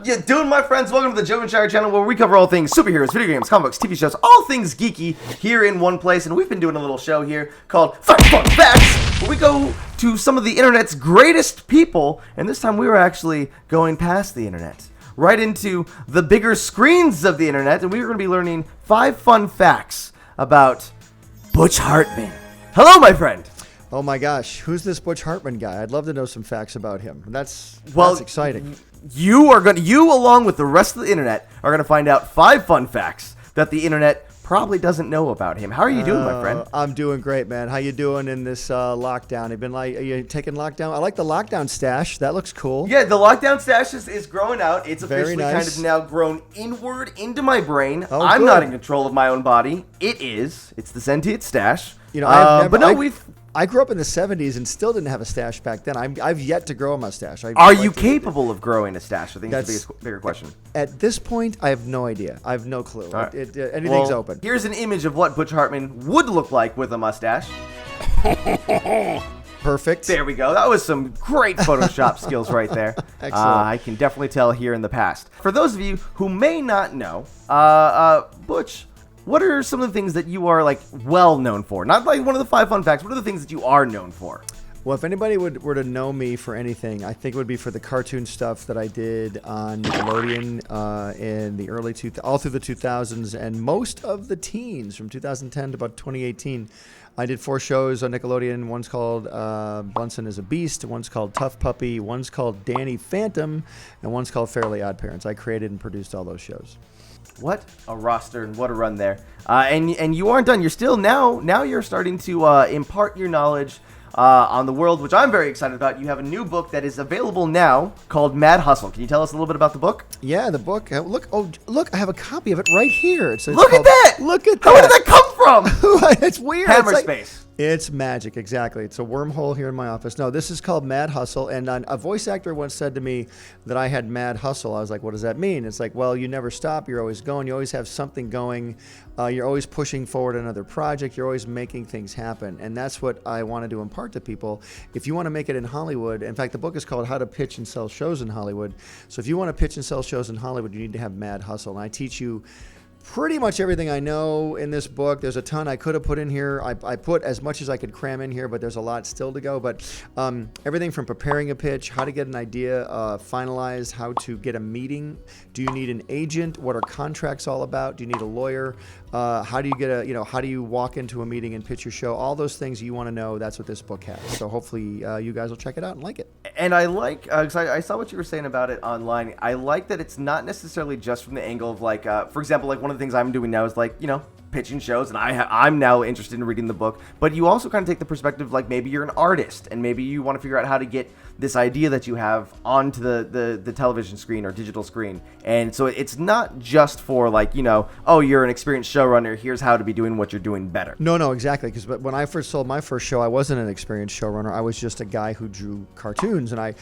You doing, my friends? Welcome to the Jovenshire channel, where we cover all things superheroes, video games, comic books, TV shows, all things geeky here in one place. And we've been doing a little show here called 5 Fun Facts, where we go to some of the internet's greatest people. And this time we were actually going past the internet, right into the bigger screens of the internet. And we were going to be learning 5 fun facts about Butch Hartman. Hello, my friend. Oh my gosh, who's this Butch Hartman guy? I'd love to know some facts about him. That's exciting. You along with the rest of the internet are gonna find out 5 fun facts that the internet probably doesn't know about him. How are you doing, my friend? I'm doing great, man. How you doing in this lockdown? Are you taking lockdown? I like the lockdown stash. That looks cool. Yeah, the lockdown stash is growing out. It's Very officially nice. kind of now grown inward into my brain. Oh, I'm good. not in control of my own body. It's the sentient stash. You know, I grew up in the 70s and still didn't have a stash back then. I've yet to grow a mustache. Are you capable of growing a stash? I think that's the bigger question. At this point, I have no idea. I have no clue. Right. Anything's open. Here's an image of what Butch Hartman would look like with a mustache. Perfect. There we go. That was some great Photoshop skills right there. Excellent. I can definitely tell here in the past. For those of you who may not know, Butch, what are some of the things that you are well known for? Not like one of the 5 fun facts. What are the things that you are known for? Well, if anybody were to know me for anything, I think it would be for the cartoon stuff that I did on Nickelodeon in the early all through the 2000s, and most of the teens from 2010 to about 2018. I did 4 shows on Nickelodeon. One's called Bunsen is a Beast, one's called Tough Puppy, one's called Danny Phantom, and one's called Fairly OddParents. I created and produced all those shows. What a roster and what a run there. And you aren't done. You're still now you're starting to impart your knowledge on the world, which I'm very excited about. You have a new book that is available now called Mad Hustle. Can you tell us a little bit about the book? Yeah, the book. Look, I have a copy of it right here. Look at that! Look at that! How did that come from? It's weird. Hammer It's space. It's magic, exactly. It's a wormhole here in my office. No, this is called Mad Hustle, and a voice actor once said to me that I had mad hustle. I was like, what does that mean? It's like, well, you never stop. You're always going. You always have something going. You're always pushing forward another project. You're always making things happen, and that's what I wanted to impart to people. If you want to make it in Hollywood, in fact, the book is called How to Pitch and Sell Shows in Hollywood. So if you want to pitch and sell shows in Hollywood, you need to have mad hustle, and I teach you pretty much everything I know in this book. There's a ton I could have put in here. I put as much as I could cram in here, but there's a lot still to go. But everything from preparing a pitch, how to get an idea finalized, how to get a meeting. Do you need an agent? What are contracts all about? Do you need a lawyer? How do you get how do you walk into a meeting and pitch your show? All those things you want to know, that's what this book has. So hopefully you guys will check it out and like it. And I like, because I saw what you were saying about it online. I like that it's not necessarily just from the angle of for example, one of the things I'm doing now is pitching shows, and I'm now interested in reading the book. But you also kind of take the perspective maybe you're an artist, and maybe you want to figure out how to get this idea that you have onto the television screen or digital screen. And so it's not just for oh, you're an experienced showrunner, here's how to be doing what you're doing better. No, exactly. Because when I first sold my first show, I wasn't an experienced showrunner. I was just a guy who drew cartoons. And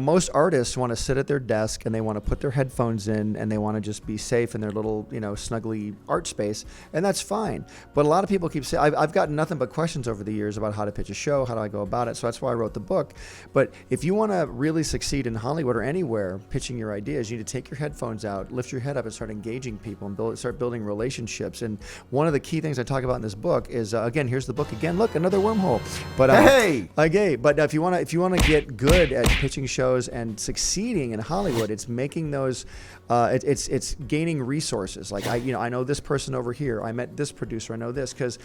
most artists want to sit at their desk and they want to put their headphones in and they want to just be safe in their little, snuggly art space. And that's fine. But a lot of people keep saying, I've gotten nothing but questions over the years about how to pitch a show, how do I go about it. So that's why I wrote the book. But if you want to really succeed in Hollywood or anywhere pitching your ideas, you need to take your headphones out, lift your head up, and start engaging people and start building relationships. And one of the key things I talk about in this book is, again, here's the book again. Look, another wormhole. But hey, but if you want to get good at pitching shows and succeeding in Hollywood, it's making those. It's gaining resources. I know this person over here. I met this producer. I know this, because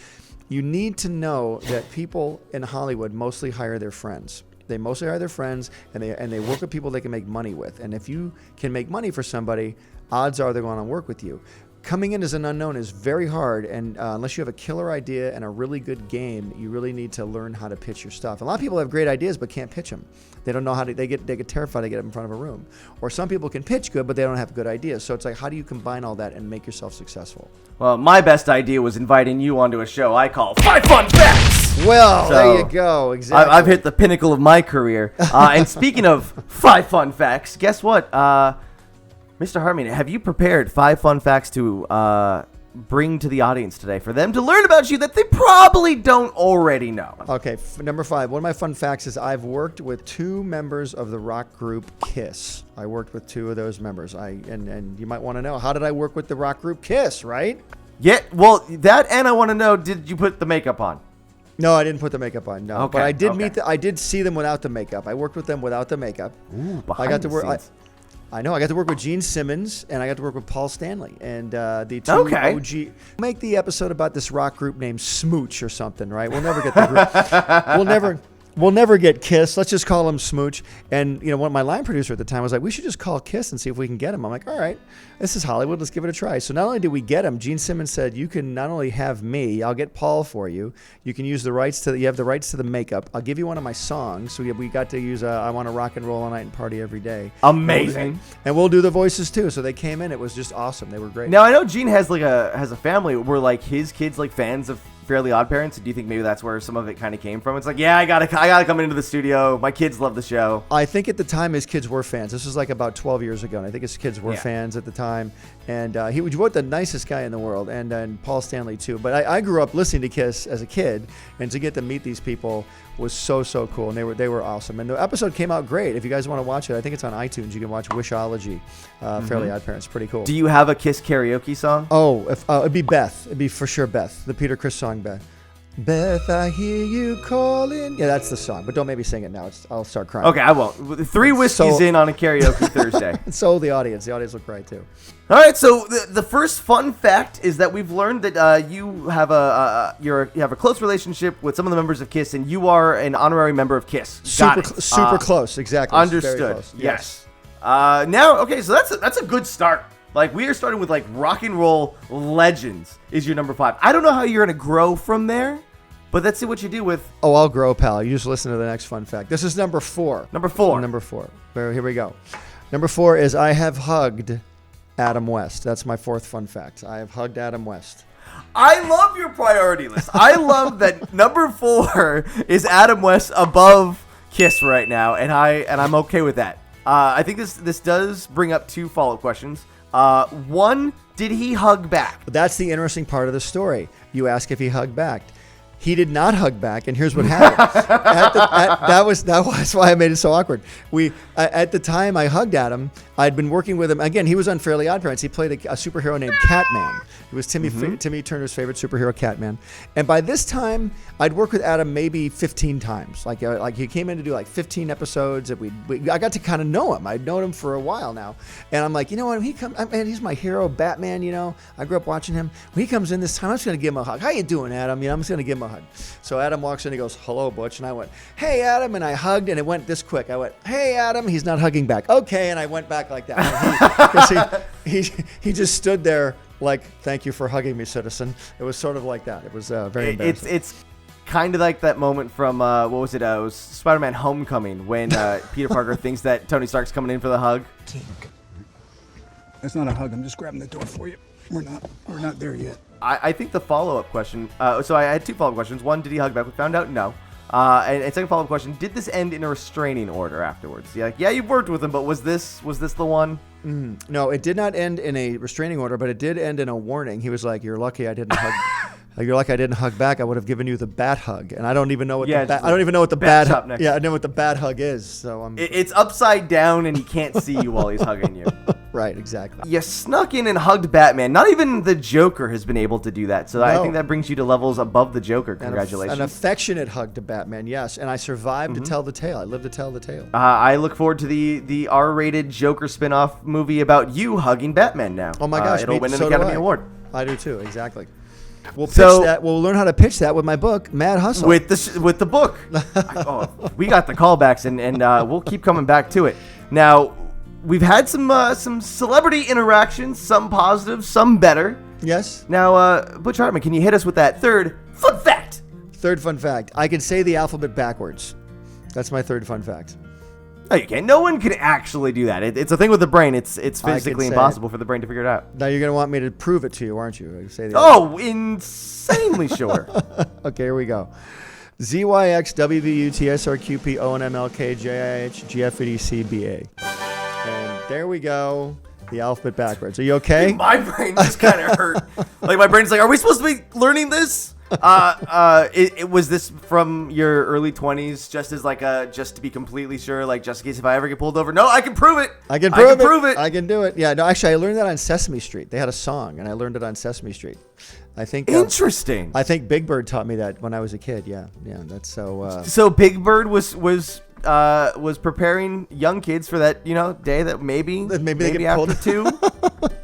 you need to know that people in Hollywood mostly hire their friends. They mostly hire their friends, and they work with people they can make money with. And if you can make money for somebody, odds are they're going to work with you. Coming in as an unknown is very hard, and unless you have a killer idea and a really good game, you really need to learn how to pitch your stuff. A lot of people have great ideas but can't pitch them. They don't know how to. They get terrified to get up in front of a room. Or some people can pitch good, but they don't have good ideas. So it's how do you combine all that and make yourself successful? Well, my best idea was inviting you onto a show I call 5 Fun Facts. Well, there you go. Exactly. I've hit the pinnacle of my career. And speaking of 5 fun facts, guess what? Mr. Hartman, have you prepared 5 fun facts to bring to the audience today for them to learn about you that they probably don't already know? Okay, number 5. One of my fun facts is I've worked with 2 members of the rock group Kiss. I worked with 2 of those members. And you might want to know, how did I work with the rock group Kiss, right? Yeah, well, that, and I want to know, did you put the makeup on? No, I didn't put the makeup on. No, Okay, but I did okay. I did see them without the makeup. I worked with them without the makeup. Ooh, I got to work. scenes. I know. I got to work with Gene Simmons, and I got to work with Paul Stanley, and the 2 Okay. OG. Make the episode about this rock group named Smooch or something, right? We'll never get the group. We'll never get Kiss. Let's just call him Smooch. And my line producer at the time was like, we should just call Kiss and see if we can get him. I'm like, all right, this is Hollywood. Let's give it a try. So not only did we get him, Gene Simmons said, you can not only have me, I'll get Paul for you. You can use you have the rights to the makeup. I'll give you one of my songs. So we got to use I Want to Rock and Roll All Night and Party Every Day. Amazing. And we'll do the voices too. So they came in. It was just awesome. They were great. Now, I know Gene has a family where like his kids like fans of Fairly Odd Parents. Do you think maybe that's where some of it kind of came from? It's like, yeah, I gotta come into the studio. My kids love the show. I think at the time his kids were fans. This was like about 12 years ago, and I think his kids were fans at the time. And he was the nicest guy in the world, and Paul Stanley too. But I grew up listening to Kiss as a kid, and to get to meet these people was so cool, and they were awesome. And the episode came out great. If you guys want to watch it, I think it's on iTunes. You can watch Wishology, Fairly Odd Parents. Pretty cool. Do you have a Kiss karaoke song? Oh, it'd be Beth. It'd be for sure Beth, the Peter Criss song, Beth. Beth, I hear you calling. Yeah, that's the song, but don't make me sing it now. I'll start crying. Okay, I won't. 3 whiskeys in on a karaoke Thursday. So the audience will cry too. All right, so the first fun fact is that we've learned that you have you have a close relationship with some of the members of Kiss, and you are an honorary member of Kiss. Super close, exactly. Understood. Very close. Yes. Now, okay, so that's a good start. Like, we are starting with like rock and roll legends is your number 5. I don't know how you're gonna grow from there, but let's see what you do with. Oh, I'll grow, pal. You just listen to the next fun fact. This is number 4. Number 4. Number 4. Here we go. Number 4 is I have hugged Adam West. That's my 4th fun fact. I have hugged Adam West. I love your priority list. I love that number 4 is Adam West above Kiss right now, and I'm okay with that. I think this does bring up 2 follow-up questions. 1, did he hug back? That's the interesting part of the story. You ask if he hugged back. He did not hug back, and here's what happened. That was why I made it so awkward. At the time I hugged Adam, I'd been working with him. Again, he was on Fairly Odd Parents. He played a superhero named Catman. It was Timmy Turner's favorite superhero, Catman. And by this time, I'd worked with Adam maybe 15 times. Like he came in to do like 15 episodes. I got to kind of know him. I'd known him for a while now. And I'm like, you know what? He's my hero, Batman. I grew up watching him. When he comes in this time, I'm just gonna give him a hug. How you doing, Adam? I'm just gonna give him a hug. So Adam walks in. He goes, "Hello, Butch," and I went, "Hey, Adam," and I hugged, and it went this quick. I went, "Hey, Adam." He's not hugging back. Okay, and I went back like that. He just stood there like, "Thank you for hugging me, citizen." It was sort of like that. It was very embarrassing. It's kind of like that moment from what was it? It was Spider-Man: Homecoming when Peter Parker thinks that Tony Stark's coming in for the hug. That's not a hug. I'm just grabbing the door for you. We're not there yet. I think the follow-up question. So I had 2 follow-up questions. 1, did he hug back? We found out no. And second follow-up question: did this end in a restraining order afterwards? Yeah, you've worked with him, but was this the one? No, it did not end in a restraining order, but it did end in a warning. He was like, "You're lucky I didn't hug." You're like, I didn't hug back. I would have given you the bat hug, and I don't even know what I don't even know what the bat hug. Yeah, I know what the bat hug is. So it's upside down, and he can't see you while he's hugging you. Right, exactly. You snuck in and hugged Batman. Not even the Joker has been able to do that. So no. I think that brings you to levels above the Joker. Congratulations. An affectionate hug to Batman, yes. And I survived to tell the tale. I lived to tell the tale. I look forward to the R-rated Joker spinoff movie about you hugging Batman now. Oh my gosh, it'll win an Academy Award. I do too, exactly. We'll pitch that. We'll learn how to pitch that with my book, Mad Hustle. With the book. We got the callbacks, and we'll keep coming back to it. Now, we've had some celebrity interactions, some positive, some better. Yes. Now, Butch Hartman, can you hit us with that third fun fact? Third fun fact. I can say the alphabet backwards. That's my third fun fact. No, you can't. No one can actually do that. It's a thing with the brain. It's physically impossible for the brain to figure it out. Now you're going to want me to prove it to you, aren't you? Say insanely sure. Okay, here we go. ZYX, WVU, TSRQP, ONMLK, JIH, GFEDC, BA. And there we go. The alphabet backwards. Are you okay? My brain just kind of hurt. Like my brain's like, are we supposed to be learning this? It was this from your early 20s, just as like just to be completely sure, like just in case if I ever get pulled over. No, I can prove it. I can prove it. I can do it. Yeah. No, actually, I learned that on Sesame Street. They had a song, and I learned it on Sesame Street. I think. Interesting. I think Big Bird taught me that when I was a kid. Yeah. Yeah. That's so. So Big Bird was preparing young kids for that, day that maybe they get after pulled. 2.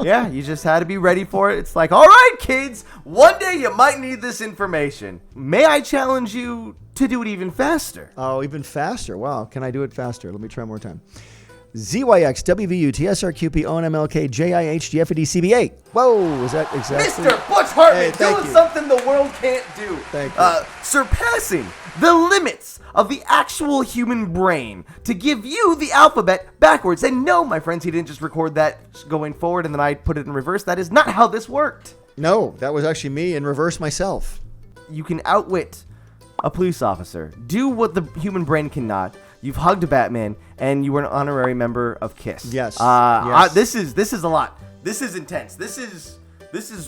Yeah, you just had to be ready for it. It's like, all right, kids, one day you might need this information. May I challenge you to do it even faster? Oh, even faster. Wow. Can I do it faster? Let me try one more time. ZYX, WVU, TSRQP, ONMLK, JIHGFEDCBA. Whoa, is that exactly? Mr. Butch Hartman, Hey, doing something the world can't do. Thank you. Surpassing the limits of the actual human brain to give you the alphabet backwards. And no, my friends, he didn't just record that going forward and then I put it in reverse. That is not how this worked. No, that was actually me in reverse myself. You can outwit a police officer. Do what the human brain cannot. You've hugged Batman, and you were an honorary member of KISS. Yes. Yes. This is a lot. This is intense. This is.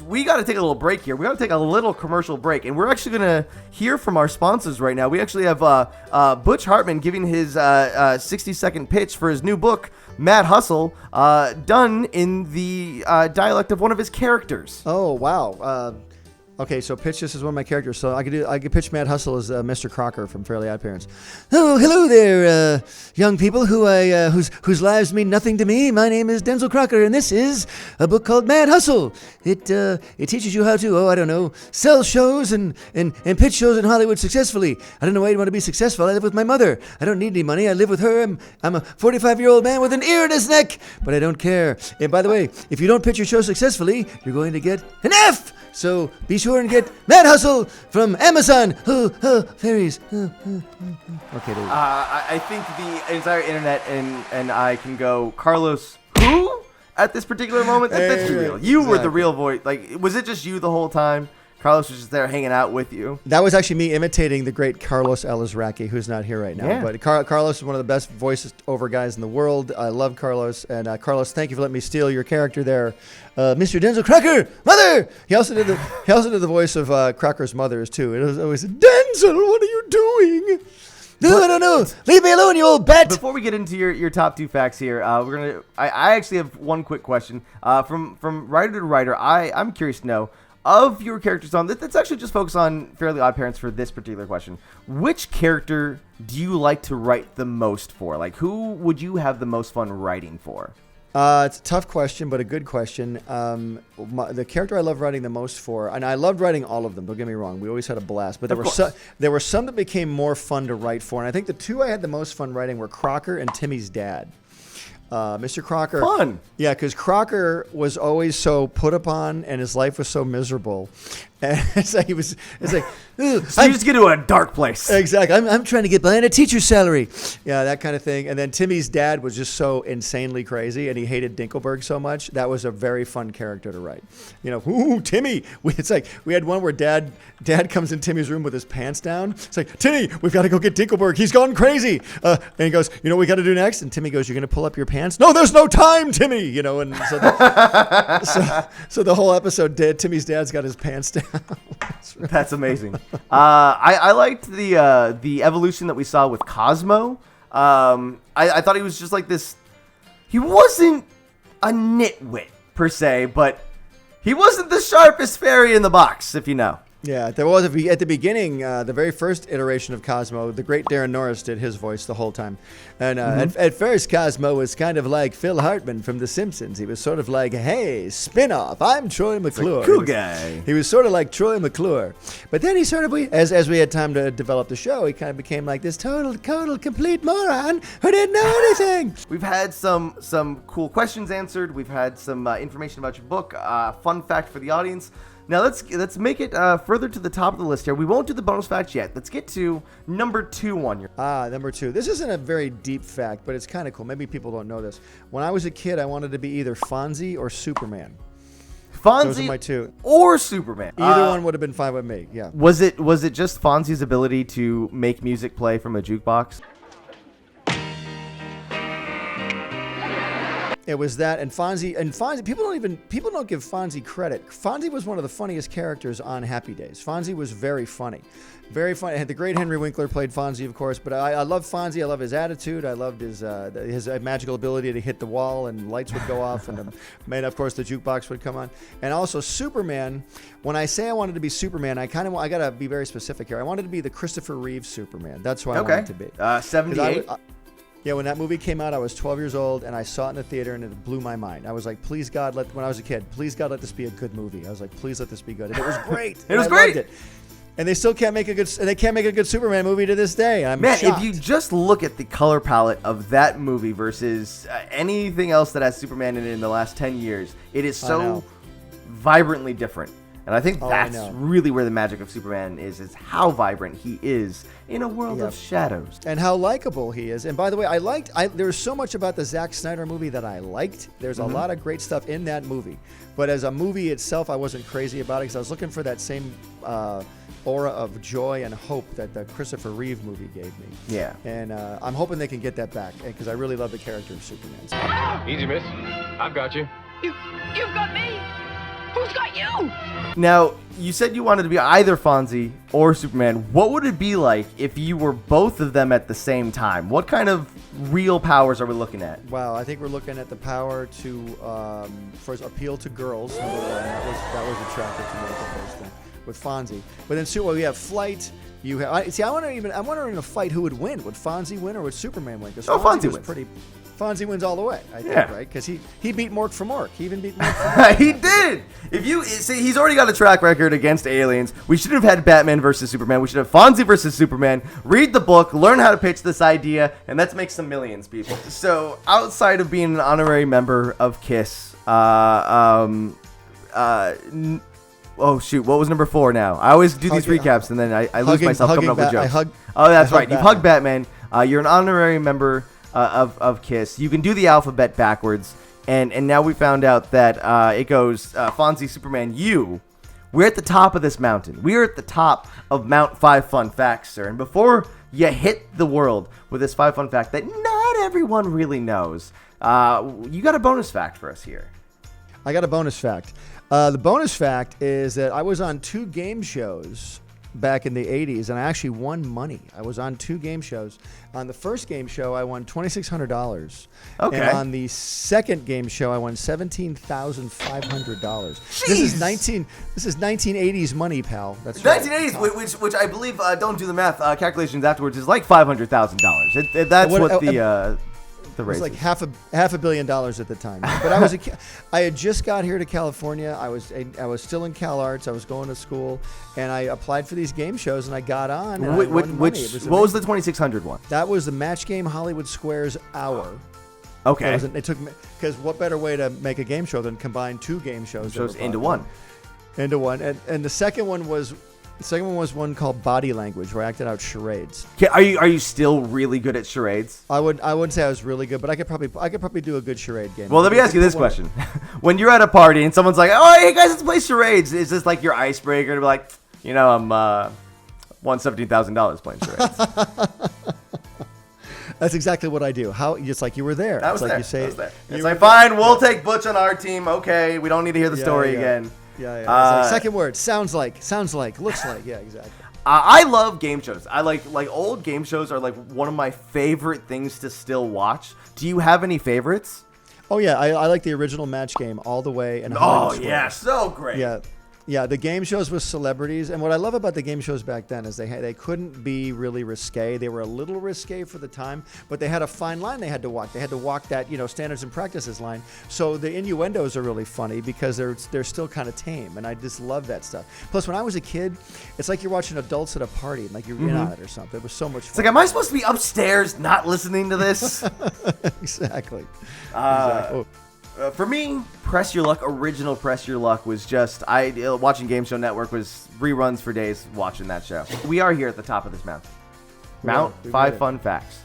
We got to take a little break here. We got to take a little commercial break, and we're actually gonna hear from our sponsors right now. We actually have Butch Hartman giving his 60-second pitch for his new book, Mad Hustle, done in the dialect of one of his characters. Oh wow. Okay, so pitch this is one of my characters. So I could pitch Mad Hustle as Mr. Crocker from Fairly OddParents. Oh, hello there, young people whose lives mean nothing to me. My name is Denzel Crocker, and this is a book called Mad Hustle. It teaches you how to, sell shows and pitch shows in Hollywood successfully. I don't know why you'd want to be successful. I live with my mother. I don't need any money. I live with her. I'm a 45-year-old man with an ear in his neck, but I don't care. And by the way, if you don't pitch your show successfully, you're going to get an F. So be sure and get Mad Hustle from Amazon. Fairies. Okay, there you go. I think the entire internet and I can go, Carlos, who? At this particular moment? That's real. You were the real voice. Like, was it just you the whole time? Carlos was just there hanging out with you. That was actually me imitating the great Carlos Elizraki, who's not here right now. Yeah. But Carlos is one of the best voice-over guys in the world. I love Carlos. And Carlos, thank you for letting me steal your character there. Mr. Denzel Crocker, mother! He also did the voice of Crocker's mother's, too. It was always, Denzel, what are you doing? No, I don't know. Leave me alone, you old bat. Before we get into your top 2 facts here, I actually have one quick question. From writer to writer, I'm curious to know, of your characters on this, let's actually just focus on Fairly OddParents for this particular question. Which character do you like to write the most for? Like, who would you have the most fun writing for? It's a tough question, but a good question. The character I love writing the most for, and I loved writing all of them, don't get me wrong. We always had a blast. But there were some that became more fun to write for. And I think the 2 I had the most fun writing were Crocker and Timmy's dad. Mr. Crocker. Fun. Yeah, because Crocker was always so put upon, and his life was so miserable. And it's like you just get to a dark place. Exactly. I'm trying to get behind a teacher's salary. Yeah, that kind of thing. And then Timmy's dad was just so insanely crazy, and he hated Dinkelberg so much. That was a very fun character to write. Ooh, Timmy. It's like we had one where Dad comes in Timmy's room with his pants down. It's like, Timmy, we've got to go get Dinkelberg. He's gone crazy. And he goes, you know what we got to do next? And Timmy goes, you're going to pull up your pants? No, there's no time, Timmy. And so the whole episode, Timmy's dad's got his pants down. That's amazing. I liked the evolution that we saw with Cosmo. I thought he was just like this. He wasn't a nitwit per se, but he wasn't the sharpest fairy in the box, if you know. Yeah, there was at the beginning, the very first iteration of Cosmo, the great Darren Norris did his voice the whole time. And at first, Cosmo was kind of like Phil Hartman from The Simpsons. He was sort of like, hey, spin-off, I'm Troy McClure. Cool guy. He was sort of like Troy McClure. But then he sort of, as we had time to develop the show, he kind of became like this total, complete moron who didn't know anything. We've had some cool questions answered. We've had some information about your book. Fun fact for the audience. Now let's make it further to the top of the list here. We won't do the bonus facts yet. Let's get to number 2 on your. Number 2. This isn't a very deep fact, but it's kind of cool. Maybe people don't know this. When I was a kid, I wanted to be either Fonzie or Superman. Fonzie Those are my 2. Or Superman. Either one would have been fine with me. Yeah. Was it just Fonzie's ability to make music play from a jukebox? It was that, and Fonzie. People don't give Fonzie credit. Fonzie was one of the funniest characters on Happy Days. Fonzie was very funny, very funny. The great Henry Winkler played Fonzie, of course, but I love Fonzie. I love his attitude. I loved his magical ability to hit the wall and lights would go off, and of course the jukebox would come on. And also Superman. When I say I wanted to be Superman, I gotta be very specific here. I wanted to be the Christopher Reeve Superman. That's who I wanted to be. 78. Yeah, when that movie came out, I was 12 years old, and I saw it in the theater, and it blew my mind. I was like, please, God, when I was a kid, please, God, let this be a good movie. I was like, please let this be good. And it was great. It was great. Loved it. And they still can't make a good Superman movie to this day. I'm shocked. If you just look at the color palette of that movie versus anything else that has Superman in it in the last 10 years, it is so vibrantly different. And I think that's really where the magic of Superman is how vibrant he is in a world of shadows. And how likable he is. And by the way, there was so much about the Zack Snyder movie that I liked. There's a lot of great stuff in that movie. But as a movie itself, I wasn't crazy about it because I was looking for that same aura of joy and hope that the Christopher Reeve movie gave me. Yeah. And I'm hoping they can get that back because I really love the character of Superman. Easy, miss. I've got you. You've got me. Who's got you? Now, you said you wanted to be either Fonzie or Superman. What would it be like if you were both of them at the same time? What kind of real powers are we looking at? Wow, I think we're looking at the power to first appeal to girls. Number one, that was attractive to me at the first thing with Fonzie. But then we have flight. I wonder in a fight who would win. Would Fonzie win or would Superman win? Because Fonzie wins. Fonzie wins all the way, I think, right? Because he beat Mork for Mork. He even beat Mork for Mork. He did! If you see, he's already got a track record against aliens. We should have had Batman versus Superman. We should have Fonzie versus Superman. Read the book, learn how to pitch this idea, and let's make some millions, people. So, outside of being an honorary member of KISS, oh shoot, what was number 4 now? I always do these recaps and then I lose myself coming up with jokes. That's right. You've hugged Batman. You're an honorary member of KISS. You can do the alphabet backwards, and now we found out that it goes Fonzie, Superman, you. We're at the top of this mountain. We are at the top of Mount 5 Fun Facts, sir. And before you hit the world with this 5 fun fact that not everyone really knows, you got a bonus fact for us here. I got a bonus fact. The bonus fact is that I was on 2 game shows back in the 80s, and I actually won money. I was on 2 game shows. On the first game show, I won $2,600. Okay. And on the second game show, I won $17,500. This is 1980s money, pal. That's right. 1980s, which I believe, don't do the math, calculations afterwards, is like $500,000. That's what the It was like half a $1 billion at the time. But I had just got here to California. I was still in Cal Arts. I was going to school, and I applied for these game shows, and I got on. And what was the 2600 one? That was the Match Game Hollywood Squares Hour. Okay. It took because what better way to make a game show than combine 2 game shows into one? Into one, and the second one was. The second one was one called Body Language, where I acted out charades. Are you still really good at charades? I wouldn't say I was really good, but I could probably do a good charade game. Well, let me ask you this question: when you're at a party and someone's like, "Oh, hey guys, let's play charades," is this like your icebreaker to be like, I'm won $17,000 playing charades? That's exactly what I do. It's like you were there. I was it's there. Like you say, it's like, fine, we'll take Butch on our team. Okay, we don't need to hear the story again. Yeah. It's like second word. Sounds like. Looks like. Yeah, exactly. I love game shows. I like old game shows are like one of my favorite things to still watch. Do you have any favorites? Oh yeah, I like the original Match Game all the way. And yeah, so great. Yeah, the game shows with celebrities, and what I love about the game shows back then is they couldn't be really risque. They were a little risque for the time, but they had a fine line they had to walk. They had to walk that standards and practices line. So the innuendos are really funny because they're still kind of tame, and I just love that stuff. Plus, when I was a kid, it's like you're watching adults at a party, like you're in on it or something. It was so much fun. It's like, am I supposed to be upstairs not listening to this? Exactly. For me, Press Your Luck, original Press Your Luck was just, watching Game Show Network was reruns for days watching that show. We are here at the top of this mountain. Mount 5 Fun Facts.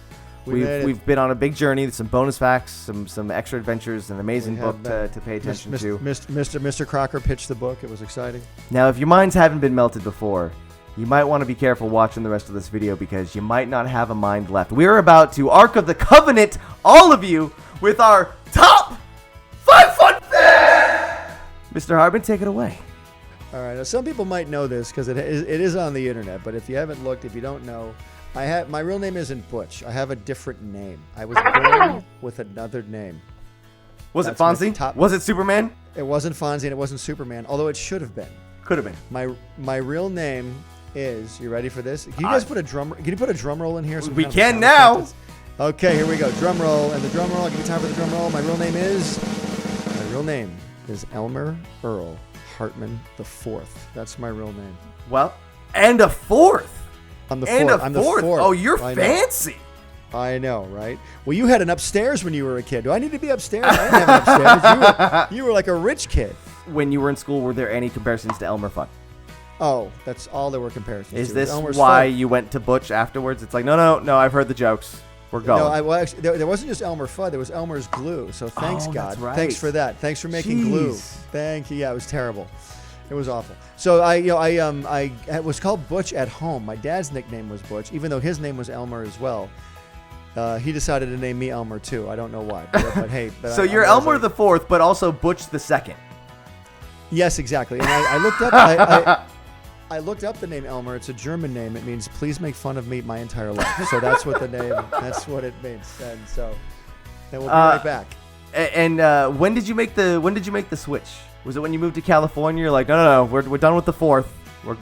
We've been on a big journey, some bonus facts, some extra adventures, an amazing book to pay attention to. Mr. Crocker pitched the book. It was exciting. Now, if your minds haven't been melted before, you might want to be careful watching the rest of this video because you might not have a mind left. We're about to Ark of the Covenant, all of you, with our top Mr. Hartman, take it away. All right. Now, some people might know this because it is on the internet. But if you haven't looked, if you don't know, my real name isn't Butch. I have a different name. I was born with another name. Was it Fonzie? Was it Superman? It wasn't Fonzie and it wasn't Superman, although it should have been. Could have been. My real name is. You ready for this? Can you guys put a drum? Can you put a drum roll in here? So we can now. Practice? Okay, here we go. Drum roll and the drum roll. I'll give you time for the drum roll. My real name is Elmer Earl Hartman the Fourth. That's my real name. Well, and a fourth. I'm the fourth. I'm the fourth. Oh, you're fancy. I know, right? Well, you had an upstairs when you were a kid. Do I need to be upstairs? I didn't have an upstairs. You were like a rich kid. When you were in school, were there any comparisons to Elmer Fudd? Oh, that's all there were comparisons. Is to. this Elmer's why Fudd. you went to Butch afterwards? It's like, no, I've heard the jokes. We're going. No, actually, there wasn't just Elmer Fudd. There was Elmer's Glue. So thanks, God. That's right. Thanks for that. Thanks for making Jeez. glue. Thank you. Yeah, it was terrible. It was awful. So I was called Butch at home. My dad's nickname was Butch, even though his name was Elmer as well. He decided to name me Elmer too. I don't know why, but hey. But So you're Elmer the Fourth, but also Butch the Second. Yes, exactly. And I looked up. I looked up the name Elmer. It's a German name. It means please make fun of me my entire life. So that's what the name. That's what it means. And so, and we'll be right back. And when did you make the switch? Was it when you moved to California? You're like, no, we're done with the Fourth.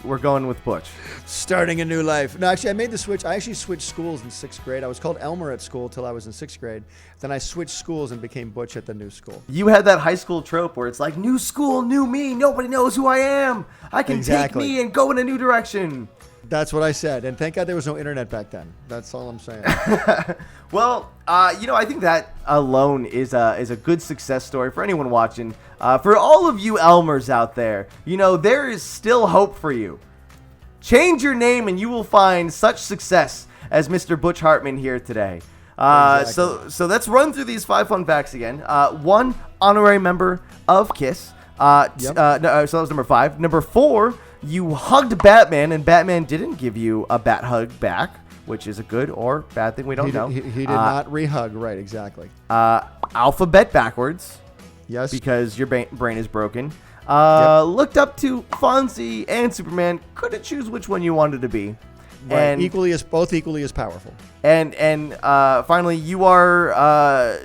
We're going with Butch. Starting a new life. No, actually, I made the switch. I actually switched schools in 6th grade. I was called Elmer at school till I was in 6th grade. Then I switched schools and became Butch at the new school. You had that high school trope where it's like, new school, new me. Nobody knows who I am. I can take me and go in a new direction. That's what I said. And thank God there was no internet back then. That's all I'm saying. Well, I think that alone is a good success story for anyone watching. For all of you Elmers out there, there is still hope for you. Change your name and you will find such success as Mr. Butch Hartman here today. Exactly. So let's run through these 5 fun facts again. 1, honorary member of KISS. So that was number 5. Number 4, you hugged Batman, and Batman didn't give you a bat hug back, which is a good or bad thing. We don't know. He did not re-hug. Right, exactly. Alphabet backwards. Yes. Because your brain is broken. Looked up to Fonzie and Superman. Couldn't choose which one you wanted to be. Right. And both equally as powerful. And finally, you are.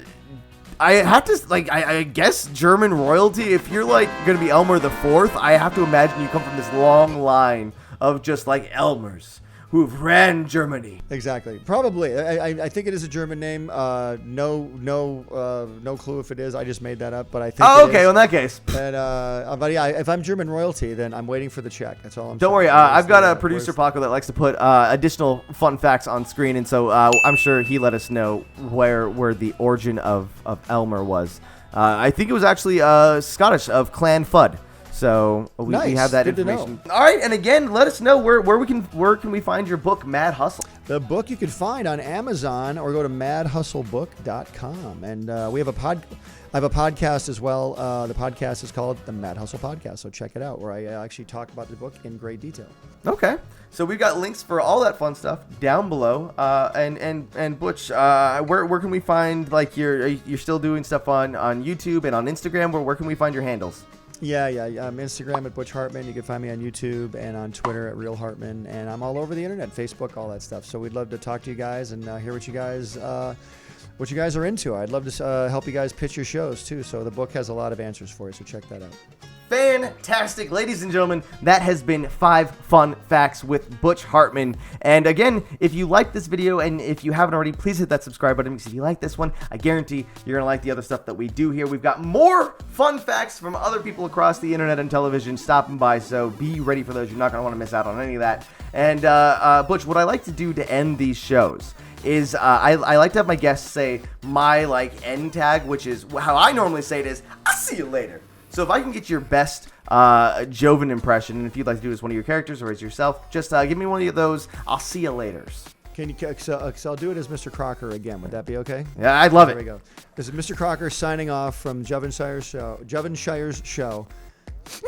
I have to I guess German royalty. If you're gonna be Elmer the Fourth, I have to imagine you come from this long line of just Elmers who've ran Germany. Exactly. Probably. I think it is a German name. No clue if it is. I just made that up, but I think. Oh, okay. Well, in that case. And but yeah, if I'm German royalty, then I'm waiting for the check. That's all I'm. Don't worry. I've got a producer, Paco, that likes to put additional fun facts on screen, and so I'm sure he let us know where the origin of Elmer was. I think it was actually Scottish, of Clan Fudd. So we have that Good information. All right, and again, let us know where can we find your book, Mad Hustle. The book you can find on Amazon or go to madhustlebook.com. And I have a podcast as well. The podcast is called the Mad Hustle Podcast. So check it out, where I actually talk about the book in great detail. Okay, so we've got links for all that fun stuff down below. And Butch, where can we find you're still doing stuff on YouTube and on Instagram? Where can we find your handles? Yeah. Instagram at Butch Hartman. You can find me on YouTube and on Twitter at Real Hartman. And I'm all over the internet, Facebook, all that stuff. So we'd love to talk to you guys and hear what you guys are into. I'd love to help you guys pitch your shows too. So the book has a lot of answers for you. So check that out. Fantastic. Ladies and gentlemen, that has been 5 fun facts with Butch Hartman. And again, if you like this video and if you haven't already, please hit that subscribe button, because if you like this one, I guarantee you're going to like the other stuff that we do here. We've got more fun facts from other people across the internet and television stopping by, so be ready for those. You're not going to want to miss out on any of that. And Butch, what I like to do to end these shows is I like to have my guests say my end tag, which is how I normally say it is, I'll see you later. So if I can get your best Joven impression, and if you'd like to do it as one of your characters or as yourself, just give me one of those I'll see you laters. Can you? So I'll do it as Mr. Crocker again. Would that be okay? Yeah, I'd love it. There we go. This is Mr. Crocker signing off from Jovenshire's show.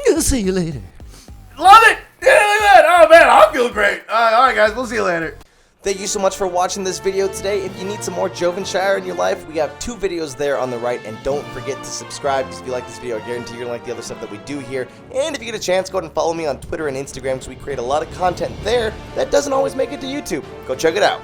I'll see you later. Love it! Yeah, look at that! Oh man, I feel great. All right, guys, we'll see you later. Thank you so much for watching this video today. If you need some more Jovenshire in your life, we have 2 videos there on the right, and don't forget to subscribe, because if you like this video, I guarantee you're gonna like the other stuff that we do here. And if you get a chance, go ahead and follow me on Twitter and Instagram, because we create a lot of content there that doesn't always make it to YouTube. Go check it out.